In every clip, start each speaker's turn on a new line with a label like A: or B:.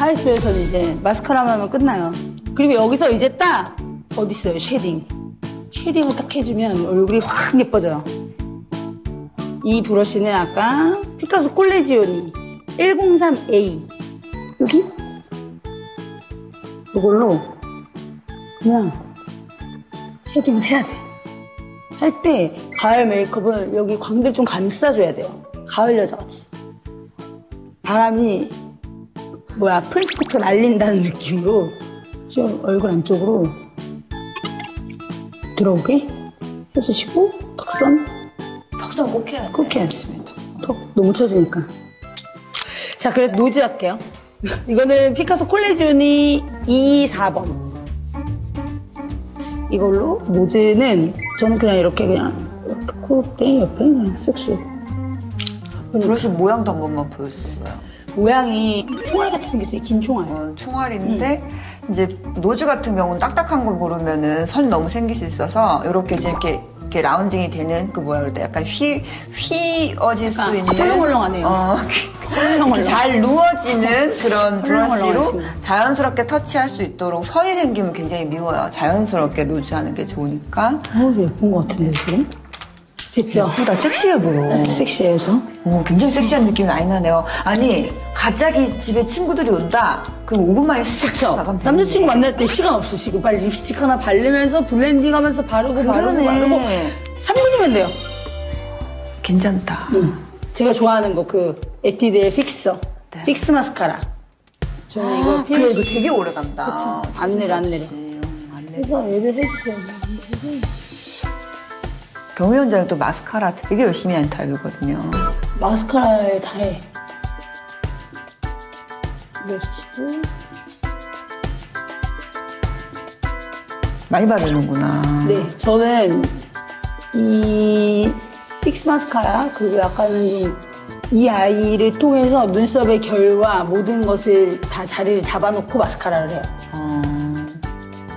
A: 다 했어요. 저는 이제 마스카라만 하면 끝나요. 그리고 여기서 이제 딱 어디 있어요? 쉐딩. 쉐딩을 딱 해주면 얼굴이 확 예뻐져요. 이 브러쉬는 아까 피카소 콜레지오니 103A 여기 이걸로 그냥 쉐딩을 해야 돼. 할 때 가을 메이크업은 여기 광대를 좀 감싸줘야 돼요. 가을 여자같이. 바람이 프린스코트 날린다는 느낌으로 좀 얼굴 안쪽으로 들어오게 해주시고 턱선
B: 꼭 해야 돼.
A: 꼭 해야지. 턱 너무 쳐지니까. 자, 그래서 노즈 할게요. 이거는 피카소 콜레지오니 224번. 이걸로 노즈는 저는 그냥 이렇게 코끝에 옆에 그냥 쓱쓱.
B: 브러쉬 모양도 한 번만 보여주세요.
A: 모양이 총알 같이 생겼어요. 긴 총알.
B: 총알인데 이제 노즈 같은 경우는 딱딱한 걸 고르면은 선이 너무 생길 수 있어서 이렇게 이렇게 라운딩이 되는 그 뭐라 그럴때 약간 휘어질 수 있는
A: 헐렁헐렁하네요.
B: 잘 누워지는 그런 브러쉬로 자연스럽게 터치할 수 있도록 선이 생기면 굉장히 미워요. 자연스럽게 노즈하는 게 좋으니까.
A: 예쁜 것 같은데 지금? 됐죠?
B: 예쁘다. 섹시해 보여.
A: 섹시해요, 저?
B: 굉장히 섹시한 느낌이 많이 나네요. 아니, 갑자기 집에 친구들이 온다? 그럼 5분 만에 쓱 나가면 되는데.
A: 남자친구 만날 때 시간 없어, 지금. 빨리 립스틱 하나 바르면서 블렌딩 하면서 바르고 3분이면 돼요.
B: 괜찮다.
A: 제가 좋아하는 거, 에뛰드의 픽서. 네. 픽스 마스카라. 저는 이거
B: 그래, 이거 되게 오래 간다.
A: 안 내려. 그래서 얘를 해주세요.
B: 경미 원장은 또 마스카라 되게 열심히 하는 타입이거든요.
A: 마스카라에 다 해. 이러시고.
B: 많이 바르는구나.
A: 네, 저는 이 픽스 마스카라 그리고 약간은 좀 이 아이를 통해서 눈썹의 결과 모든 것을 다 자리를 잡아놓고 마스카라를 해요.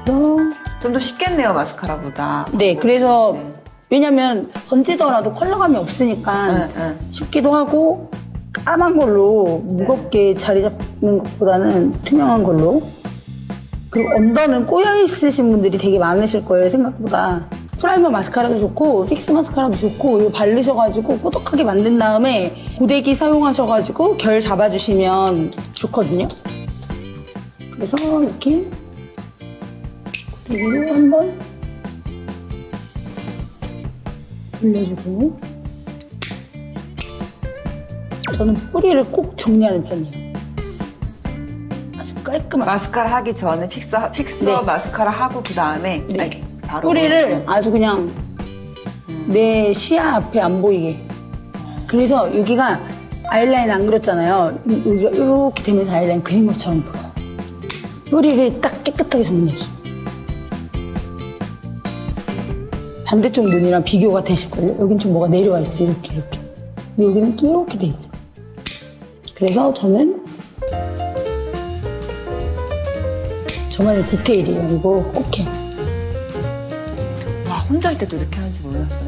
B: 좀 더 쉽겠네요, 마스카라보다.
A: 네, 그래서 왜냐면 던지더라도 컬러감이 없으니까 쉽기도 하고 까만 걸로 무겁게 자리 잡는 것보다는 투명한 걸로. 그리고 언더는 꼬여 있으신 분들이 되게 많으실 거예요, 생각보다. 프라이머 마스카라도 좋고 픽스 마스카라도 좋고 이거 바르셔가지고 꾸덕하게 만든 다음에 고데기 사용하셔가지고 결 잡아주시면 좋거든요. 그래서 이렇게 고데기를 한번 올려주고 저는 뿌리를 꼭 정리하는 편이에요. 아주 깔끔하게.
B: 마스카라 하기 전에 픽서
A: 네.
B: 마스카라 하고 그 다음에 바로
A: 뿌리를 아주 그냥 내 시야 앞에 안 보이게. 그래서 여기가 아이라인 안 그렸잖아요. 여기가 이렇게 되면서 아이라인 그린 것처럼 보여요. 뿌리를 딱 깨끗하게 정리해줘. 반대쪽 눈이랑 비교가 되실걸요? 여긴 좀 뭐가 내려와 있죠, 이렇게. 근데 여기는 이렇게 돼 있죠. 그래서 저는 저만의 디테일이에요. 이거 꼭 해.
B: 와, 혼자 할 때도 이렇게 하는지 몰랐어요.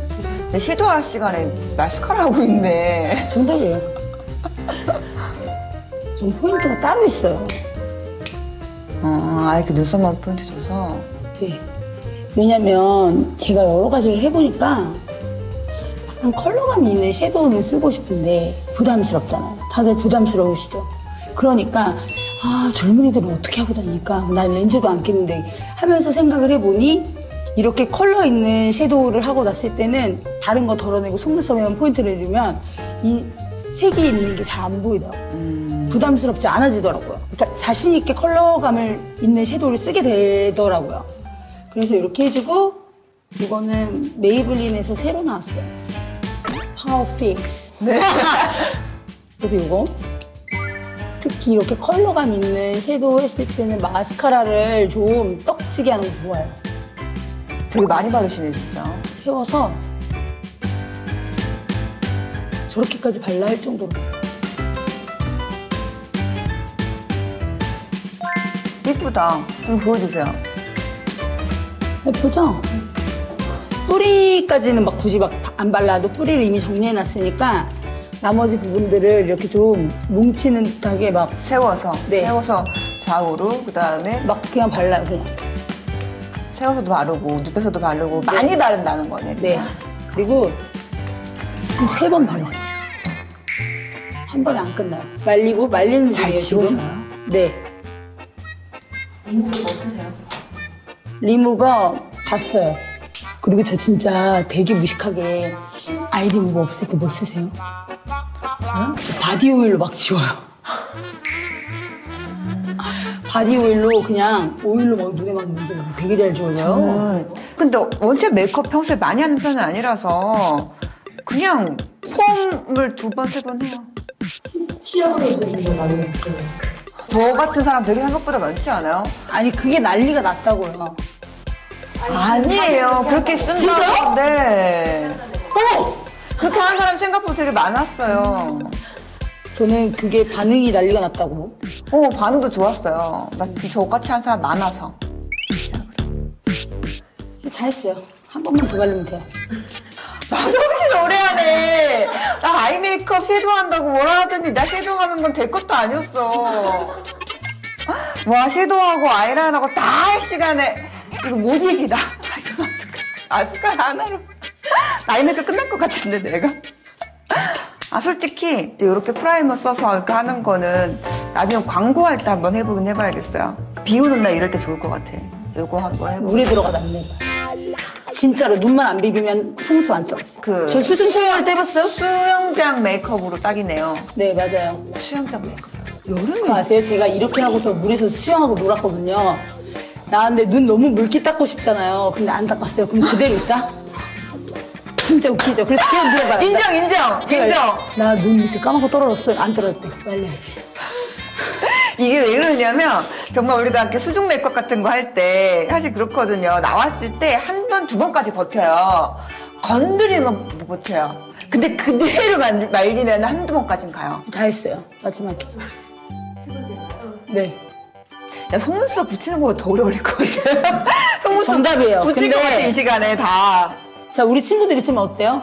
B: 내 섀도우할 시간에 마스카라 하고 있네.
A: 정답이에요. 좀 포인트가 따로 있어요.
B: 아예 그 눈썹만 포인트 줘서.
A: 네. 왜냐면 제가 여러 가지를 해보니까 약간 컬러감이 있는 섀도우는 쓰고 싶은데 부담스럽잖아요. 다들 부담스러우시죠? 그러니까 젊은이들은 어떻게 하고 다니까 난 렌즈도 안 끼는데 하면서 생각을 해보니 이렇게 컬러 있는 섀도우를 하고 났을 때는 다른 거 덜어내고 속눈썹에만 포인트를 해주면 이 색이 있는 게 잘 안 보이더라고요. 부담스럽지 않아지더라고요. 그러니까 자신 있게 컬러감을 있는 섀도우를 쓰게 되더라고요. 그래서 이렇게 해주고 이거는 메이블린에서 새로 나왔어요. 파워 픽스. 네. 그래서 이거 특히 이렇게 컬러감 있는 섀도우 했을 때는 마스카라를 좀 떡지게 하는 거 좋아요.
B: 되게 많이 바르시네, 진짜.
A: 세워서 저렇게까지 발라 할 정도로.
B: 예쁘다. 좀 보여주세요.
A: 예쁘죠? 뿌리까지는 막 굳이 막 안 발라도 뿌리를 이미 정리해놨으니까 나머지 부분들을 이렇게 좀 뭉치는 듯하게 막
B: 세워서
A: 네.
B: 세워서 좌우로 그다음에
A: 그냥 발라요, 그냥.
B: 세워서도 바르고 눕혀서도 바르고 많이 바른다는 거네.
A: 네. 그리고 한 3번 발라요. 한 번에 안 끝나요. 말리는
B: 잘
A: 중이에요, 지금.
B: 지워져요?
A: 네.
B: 리무버 뭐 쓰세요?
A: 리무버 봤어요. 그리고 저 진짜 되게 무식하게 아이 리무버 없을 때 뭐 쓰세요?
B: 저요?
A: 저 바디 오일로 막 지워요. 바디 오일로 그냥 오일로 막 눈에 막 문지르고 되게 잘 지워져요.
B: 저는 근데 원체 메이크업 평소에 많이 하는 편은 아니라서 그냥 폼을 2번, 3번 해요.
C: 치아로 해주는 거 많이 했어요.
B: 저 같은 사람 되게 생각보다 많지 않아요?
A: 아니 그게 난리가 났다고요.
B: 아니에요. 그렇게 쓴다는데. 그렇게 하는 사람 생각보다 되게 많았어요.
A: 저는 그게 반응이 난리가 났다고.
B: 반응도 좋았어요. 나 저같이 하는 사람 많아서.
A: 다 했어요. 한 번만 더 바르면 돼요.
B: 나도 훨씬 오래 하네. 나 아이 메이크업 섀도우 한다고 뭐라 하더니 나 섀도우 하는 건 될 것도 아니었어. 와, 섀도우하고 아이라인하고 다 할 시간에 이거 못 얘기다. 마스카라 하나로 아이 메이크업 끝날 것 같은데 내가. 솔직히 이렇게 프라이머 써서 이렇게 하는 거는 나중에 광고할 때 한번 해보긴 해봐야겠어요. 비 오는 날 이럴 때 좋을 것 같아. 이거 한번 해보고.
A: 물에 들어가 남는 거야. 진짜로 눈만 안 비비면 속눈썹 안 떨어져. 저 수증증을 떼봤어요?
B: 수영장 메이크업으로 딱이네요.
A: 네, 맞아요.
B: 수영장 메이크업.
A: 그거
B: 여름에
A: 아세요? 제가 이렇게 하고서 물에서 수영하고 놀았거든요. 나 근데 눈 너무 물기 닦고 싶잖아요. 근데 안 닦았어요. 그럼 그대로 있다? 진짜 웃기죠? 그래서 그냥 물어봐요.
B: 인정.
A: 나 눈 밑에 까맣고 떨어졌어요. 안 떨어졌대. 말려야지.
B: 이게 왜 그러냐면 정말 우리가 이렇게 수중 메이크업 같은 거 할 때 사실 그렇거든요. 나왔을 때 한 번, 2번까지 버텨요. 건드리면 못 버텨요. 근데 그대로 말리면 한두 번까진 가요.
A: 다 했어요. 마지막에. 네.
B: 야, 속눈썹 붙이는 거보다 더 오래 걸릴 것 같아. 속눈썹
A: 정답이에요.
B: 붙일 것 같아, 이 시간에 다.
A: 자, 우리 친구들 있으면 어때요?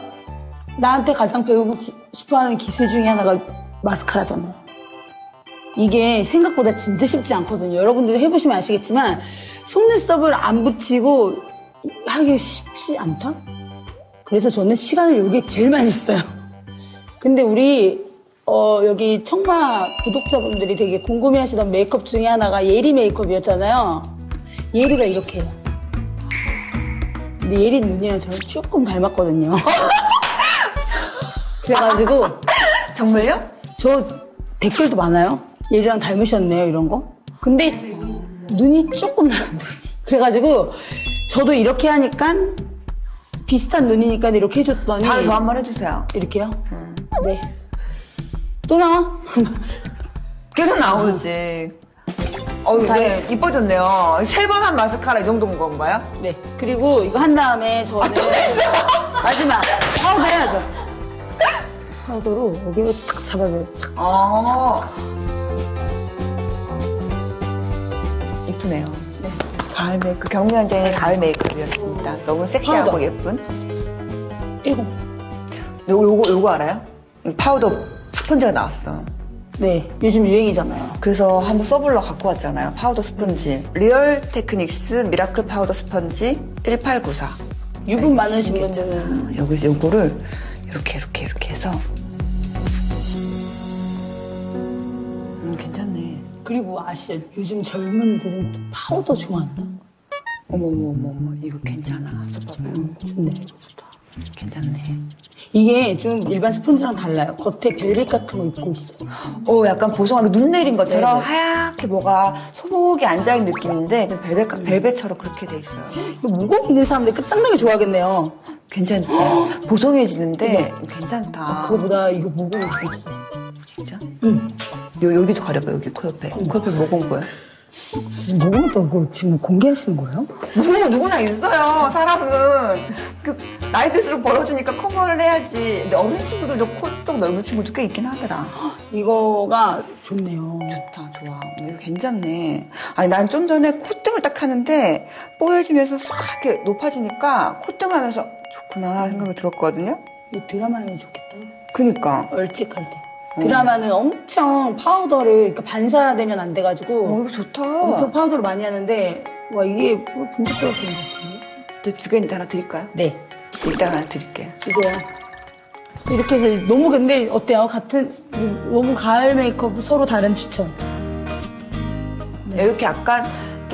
A: 나한테 가장 배우고 싶어하는 기술 중에 하나가 마스카라잖아요. 이게 생각보다 진짜 쉽지 않거든요. 여러분들도 해보시면 아시겠지만 속눈썹을 안 붙이고 하기 쉽지 않다? 그래서 저는 시간을 여기에 제일 많이 써요. 근데 우리 여기 청마 구독자분들이 되게 궁금해하시던 메이크업 중에 하나가 예리 메이크업이었잖아요. 예리가 이렇게 해요. 근데 예리 눈이랑 저랑 조금 닮았거든요. 그래가지고
B: 정말요?
A: 저 댓글도 많아요. 얘랑 닮으셨네요, 이런 거. 근데 눈이 조금 닮은 그래가지고 저도 이렇게 하니까 비슷한 눈이니까 이렇게 해줬더니
B: 다음에 저 한번 해주세요.
A: 이렇게요? 네. 또 나와?
B: 계속 나오지. 네, 이뻐졌네요. 3번 한 마스카라 이 정도인 건가요?
A: 네. 그리고 이거 한 다음에 저는 마지막 파우더 해야죠. 파우더로 여기를 탁 잡아줘요.
B: 이쁘네요. 네. 가을 메이크업, 경미현정의 가을 메이크업이었습니다. 너무 섹시하고
A: 파우더.
B: 예쁜.
A: 7.
B: 요거 알아요? 파우더 스펀지가 나왔어.
A: 네. 요즘 유행이잖아요.
B: 그래서 한번 써보려고 갖고 왔잖아요. 파우더 스펀지. 리얼 테크닉스 미라클 파우더 스펀지 1894.
A: 유분 많으신 분들은
B: 여기서 요거를 이렇게 해서. 괜찮네.
A: 그리고 아시죠? 요즘 젊은이들은 또 파우더 좋아한다.
B: 어머, 이거 괜찮아. 써봐봐요.
A: 좋네. 좋다.
B: 괜찮네.
A: 이게 좀 일반 스펀지랑 달라요. 겉에 벨벳 같은 거 입고 있어요.
B: 약간 보송하게 눈 내린 것처럼
A: 네네.
B: 하얗게 뭐가 소복이 앉아있는 느낌인데 좀 벨벳처럼 그렇게 돼 있어요.
A: 이거 모공 있는 사람들 끝장나게 좋아하겠네요.
B: 괜찮지? 보송해지는데 괜찮다.
A: 그거보다 이거 모공이 더 있어.
B: 진짜?
A: 응.
B: 여기도 가려봐, 여기 코 옆에. 코 옆에 모공 보여?
A: 모공을 또 그걸 지금 공개하시는 거예요?
B: 모공 누구나 있어요, 사람은. 나이 들수록 벌어지니까 커버를 해야지. 근데 어린 친구들도 코 쪽 넓은 친구도 꽤 있긴 하더라.
A: 이거가 좋네요.
B: 좋다, 좋아. 이거 괜찮네. 아니, 난 좀 전에 콧등을 딱 하는데 뽀얘지면서 싹 이렇게 높아지니까 콧등 하면서 좋구나 생각이 들었거든요.
A: 이 드라마에 좋겠다.
B: 그니까.
A: 얼찍할 때. 드라마는 엄청 파우더를 그러니까 반사되면 안 돼가지고
B: 이거 좋다.
A: 엄청 파우더를 많이 하는데 와 이게 뭐 분석적으로 보는 것 같은데?
B: 두 개인데 하나 드릴까요?
A: 네.
B: 이따가 하나 드릴게요.
A: 주세요. 이렇게 해서 너무 근데 어때요? 같은 너무 가을 메이크업 서로 다른 추천.
B: 이렇게 약간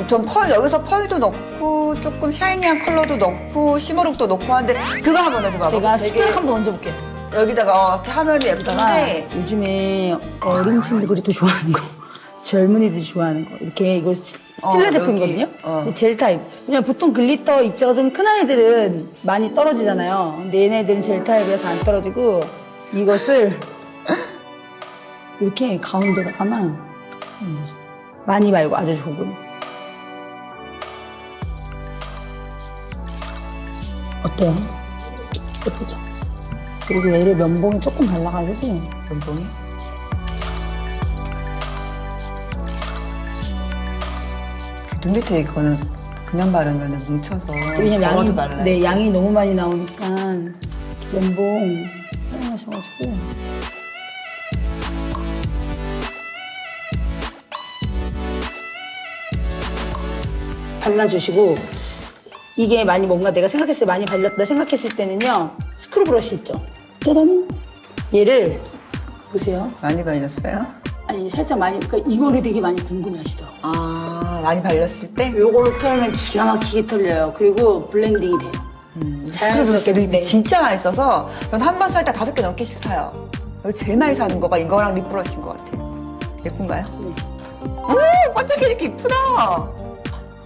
B: 전 여기서 펄도 넣고 조금 샤이니한 컬러도 넣고 시머룩도 넣고 하는데 그거 한번 해줘봐.
A: 제가
B: 되게
A: 스틱 한번 얹어볼게요.
B: 여기다가 이렇게 하면
A: 여기다가
B: 예쁜데
A: 요즘에 어린 친구들이 또 좋아하는 거, 젊은이들이 좋아하는 거 이렇게 이거 스틸러
B: 여기,
A: 제품이거든요. 젤 타입. 왜냐면 보통 글리터 입자가 좀 큰 아이들은 많이 떨어지잖아요. 근데 얘네들은 젤 타입이라서 안 떨어지고 이것을 이렇게 가운데다가만 많이 말고 아주 조금. 어때요? 예쁘죠? 그리고 얘를 면봉에 조금 발라가지고
B: 면봉이? 눈 밑에 이거는 그냥 바르면 뭉쳐서
A: 왜냐면
B: 덜어도
A: 양이,
B: 말라요.
A: 네, 양이 너무 많이 나오니까 면봉 사용하셔가지고 발라주시고 이게 많이 뭔가 내가 생각했을 때 많이 발렸다 생각했을 때는요 스크루 브러쉬 있죠? 짜잔! 얘를 보세요.
B: 많이 발렸어요?
A: 아니 살짝 많이 그러니까 이거를 되게 많이 궁금해하시더라고요.
B: 아, 많이 발렸을 때?
A: 요걸로 털면 기가 막히게 털려요. 그리고 블렌딩이 돼요. 자연스럽게.
B: 스크루브러쉬
A: 네.
B: 진짜 맛있어서 전 한 번 살 때 5개 넘게씩 사요. 여기 제일 많이 사는 거가 이거랑 립브러쉬인 것 같아요. 예쁜가요?
A: 네.
B: 오! 반짝이니까 이쁘다!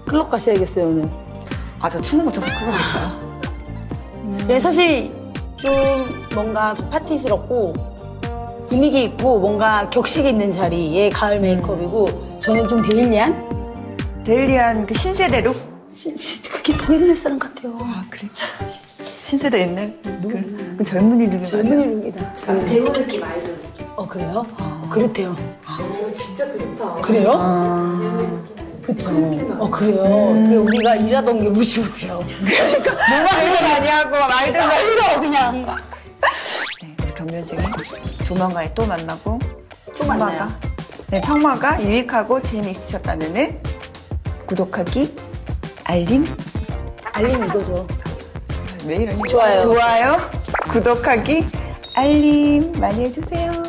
A: 클럽 가셔야겠어요 오늘.
B: 아, 저 춤을 못 춰서 클럽일까요?
A: 네, 사실 좀 뭔가 더 파티스럽고 분위기 있고 뭔가 격식 있는 자리의 가을 메이크업이고 저는 좀 데일리한?
B: 데일리한 그 신세대 룩?
A: 그게 더 옛날 사람 같아요.
B: 아, 그래? 신세대 옛날? 그 젊은이 룩이
A: 젊은이 룩이다.
C: 배우 느낌 아이돌 느낌.
A: 그래요? 그렇대요.
C: 진짜 그렇다.
A: 그래요? 그쵸. 그래요. 그게 우리가 일하던 게 무시 못해요.
B: 말도 많이 하고 말도 많이
A: 이러 그냥.
B: 네, 우리 경면쟁이 조만간에 또 만나고
A: 또 만나요.
B: 청마가 네, 청마가 유익하고 재미있으셨다면은 구독하기, 알림,
A: 알림 이거죠.
B: 왜 이러니?
A: 좋아요.
B: 좋아요, 구독하기, 알림 많이 해주세요.